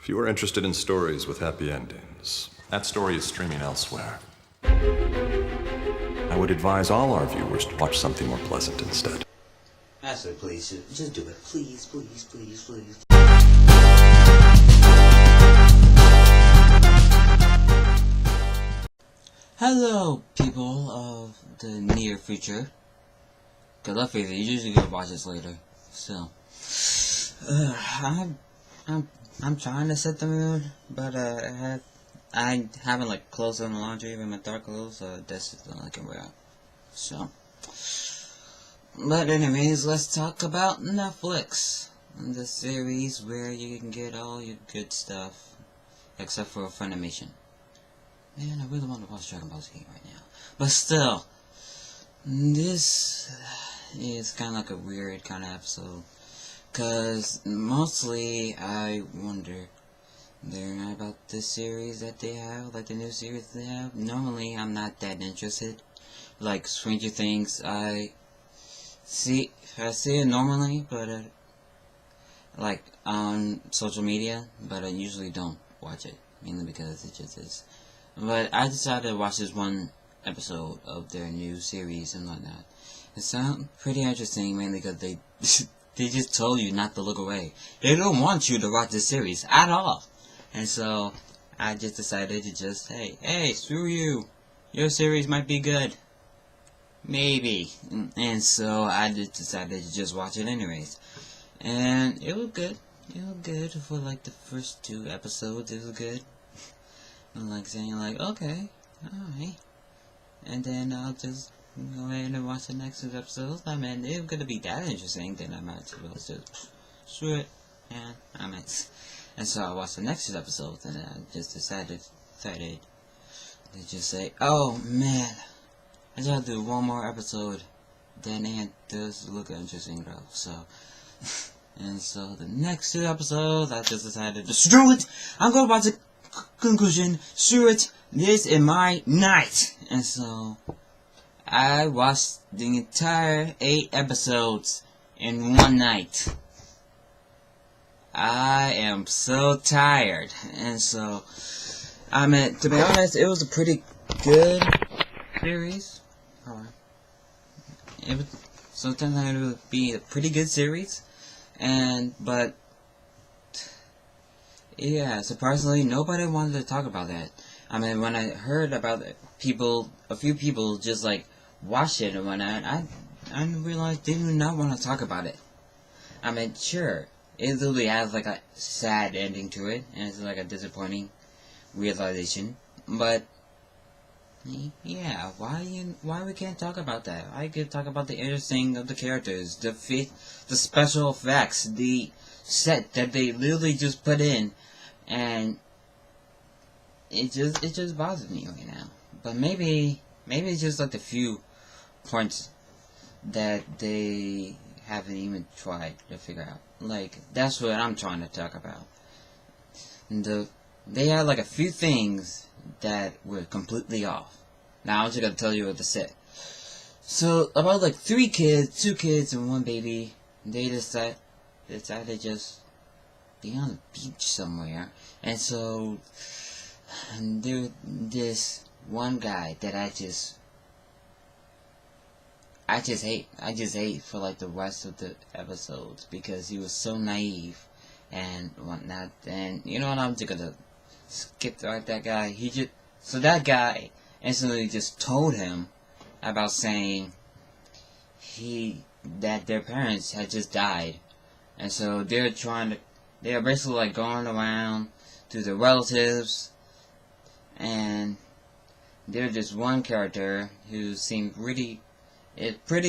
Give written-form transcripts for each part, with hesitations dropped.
If you are interested in stories with happy endings, that story is streaming elsewhere. I would advise all our viewers to watch something more pleasant instead. Ashley, please, just do it. Please, please, please, please. Hello, people of the near future. Cause let's face it, you usually gonna watch this later. So, I'm trying to set the mood, but I haven't like clothes on the laundry with my dark clothes, so that's just all I can wear. So, but anyways, let's talk about Netflix, the series where you can get all your good stuff, except for Funimation. Man, I really want to watch Dragon Ball Z right now, but still, this is kind of like a weird kind of episode. Cause mostly I wonder about this series that they have, like the new series they have. Normally I'm not that interested. Like Stranger Things, I see it normally, but like on social media, but I usually don't watch it, mainly because it just is. But I decided to watch this one episode of their new series and whatnot. It sounds pretty interesting, mainly because they they just told you not to look away. They don't want you to watch this series at all. And so, I just decided to just, hey, screw you. Your series might be good. Maybe. And so, I just decided to just watch it anyways. And it was good. It was good for like the first 2 episodes. It was good. And like saying like, okay, alright. And then I'll just go ahead and watch the next 2 episodes. I mean, if it's gonna be that interesting, then I might as well just screw it. And I might. And so I watched the next 2 episodes, and I just decided to just say, oh man, I just have to do one more episode. Then it does look interesting though. So, and so the next 2 episodes, I just decided to screw it. I'm gonna watch the conclusion. Screw it. This is my night. And so I watched the entire 8 episodes in one night. I am so tired. And so, I mean, to be honest, it was a pretty good series. It was, so it turned out to be a pretty good series. But, yeah, surprisingly, nobody wanted to talk about that. I mean, when I heard about it, a few people just like watched it and whatnot, I realized they do not want to talk about it. I mean, sure, it literally has like a sad ending to it, and it's like a disappointing realization. But yeah, why we can't talk about that? I could talk about the interesting of the characters, the special effects, the set that they literally just put in, and it just bothers me right now. But maybe it's just like the few points that they haven't even tried to figure out. Like, that's what I'm trying to talk about. They had like a few things that were completely off. Now I'm just gonna tell you what to say. So about like 2 kids and 1 baby, they decided to just be on the beach somewhere. And so there this one guy that I just hate. I just hate for like the rest of the episodes because he was so naive and whatnot. And you know what? I'm just gonna skip right that guy. So that guy instantly just told him about saying that their parents had just died, and so they're basically like going around to their relatives, and there's just one character who seemed pretty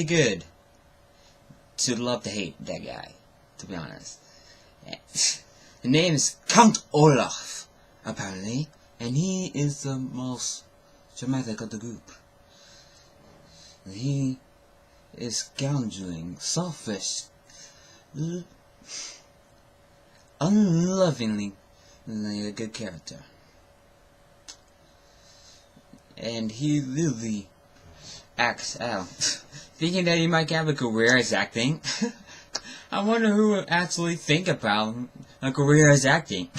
good to love to hate that guy, to be honest. The name is Count Olaf, apparently, and he is the most dramatic of the group. He is scoundrelling, selfish, unlovingly a good character. And he literally acts out, thinking that he might have a career as acting. I wonder who would actually think about a career as acting.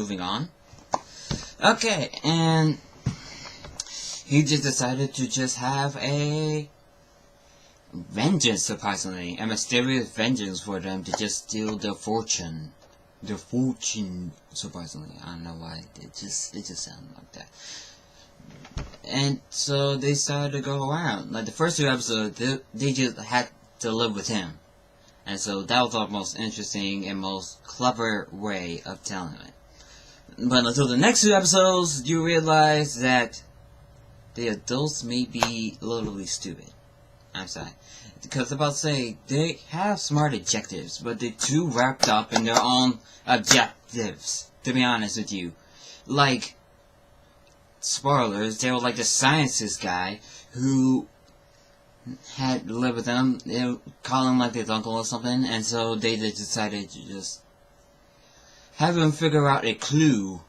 moving on. Okay, and he just decided to just have a vengeance, surprisingly, a mysterious vengeance for them to just steal their fortune. Their fortune, surprisingly. I don't know why. It just sounded like that. And so they started to go around. Like the first 2 episodes, they just had to live with him. And so that was the most interesting and most clever way of telling it. But until the next 2 episodes, you realize that the adults may be literally stupid. I'm sorry. Because I'm about to say, they have smart objectives, but they're too wrapped up in their own objectives, to be honest with you. Like, spoilers, they were like the scientist guy who had lived with them, they call him like his uncle or something, and so they just decided to just have him figure out a clue,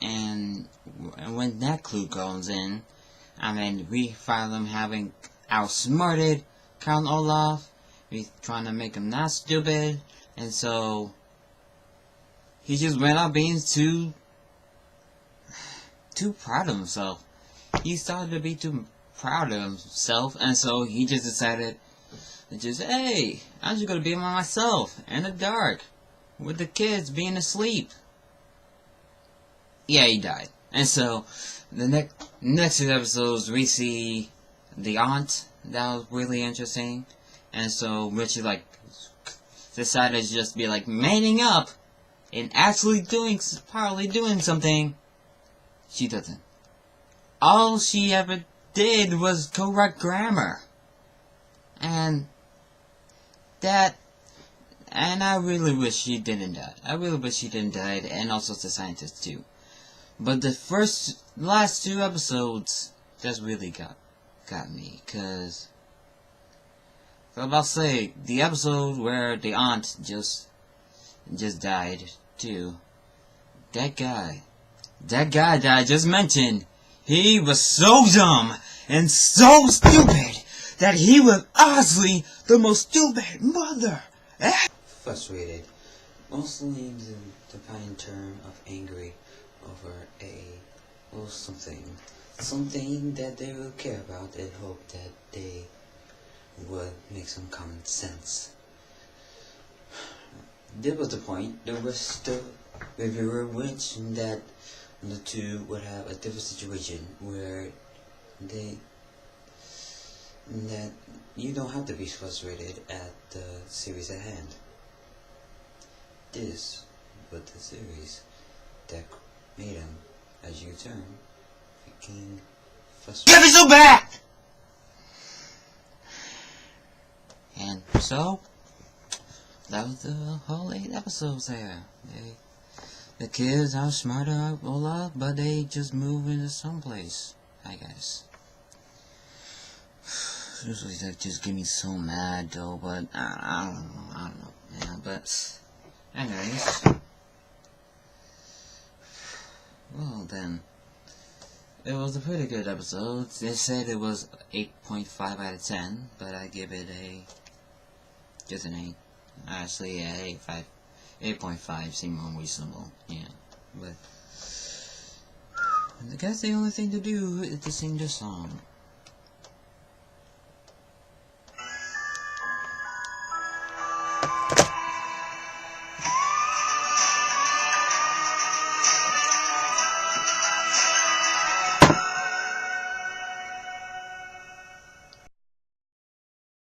and when that clue comes in, I mean, we find them having outsmarted Count Olaf, we trying to make him not stupid, and so he just went out being too proud of himself. He started to be too proud of himself, and so he just decided to just, hey, I'm just gonna be by myself in the dark with the kids being asleep. Yeah, he died. And so the next 2 episodes we see the aunt. That was really interesting. And so Richie like decided to just be like manning up and actually probably doing something. She doesn't. All she ever did was correct grammar. And I really wish she didn't die. I really wish she didn't die, and also the scientist too. But the last 2 episodes, just really got me, cause I was about to say, the episode where the aunt just died too. That guy that I just mentioned, he was so dumb and so stupid that he was honestly the most stupid mother. Frustrated, mostly the defined term of angry over something that they would care about and hope that they would make some common sense. That was the point. There was the reviewer which that the 2 would have a different situation where that you don't have to be frustrated at the series at hand. This was the series that made him, as you turn, freaking frustrated. Get me so bad! And so, that was the whole 8 episodes there. The kids are smarter Olaf, but they just move into someplace, I guess. Usually that just get me so mad though, but I don't know, yeah, but anyways. Well then, it was a pretty good episode. They said it was 8.5 out of 10, but I give it just an 8. Actually, yeah, 8.5 seemed more reasonable, yeah. But I guess the only thing to do is to sing the song.